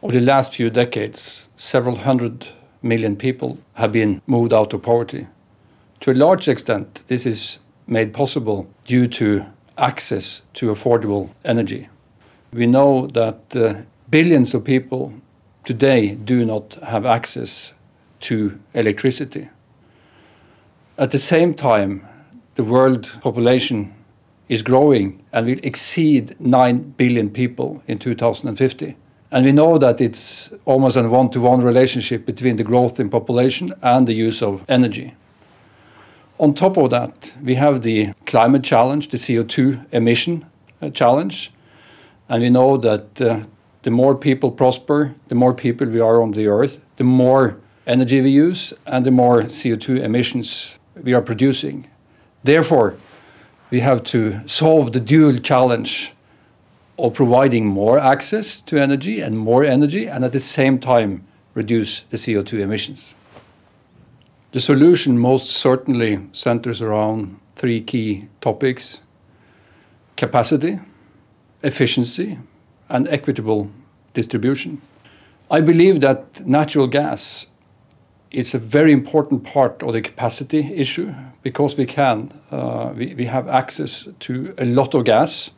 Over the last few decades, several hundred million people have been moved out of poverty. To a large extent, this is made possible due to access to affordable energy. We know that billions of people today do not have access to electricity. At the same time, the world population is growing and will exceed 9 billion people in 2050. And we know that it's almost a one-to-one relationship between the growth in population and the use of energy. On top of that, we have the climate challenge, the CO2 emission challenge. And we know that the more people prosper, the more people we are on the earth, the more energy we use and the more CO2 emissions we are producing. Therefore, we have to solve the dual challenge of providing more access to energy and at the same time reduce the CO2 emissions. The solution most certainly centers around three key topics: capacity, efficiency, and equitable distribution. I believe that natural gas is a very important part of the capacity issue because we have access to a lot of gas,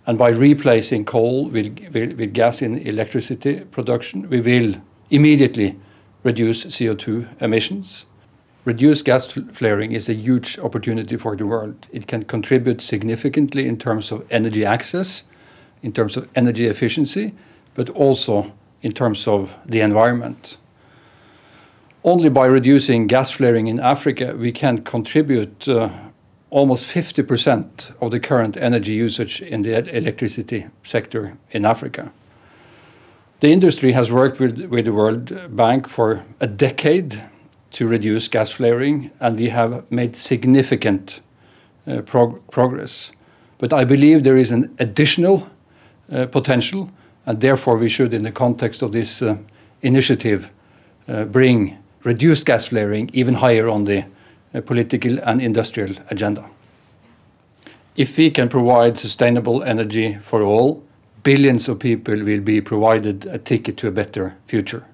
and by replacing coal with gas in electricity production, we will immediately reduce CO2 emissions. Reduced gas flaring is a huge opportunity for the world. It can contribute significantly in terms of energy access, in terms of energy efficiency, but also in terms of the environment. Only by reducing gas flaring in Africa, we can contribute almost 50% of the current energy usage in the electricity sector in Africa. The industry has worked with the World Bank for a decade to reduce gas flaring, and we have made significant progress. But I believe there is an additional potential, and therefore we should, in the context of this initiative, bring reduced gas flaring even higher on the political and industrial agenda. If we can provide sustainable energy for all, billions of people will be provided a ticket to a better future.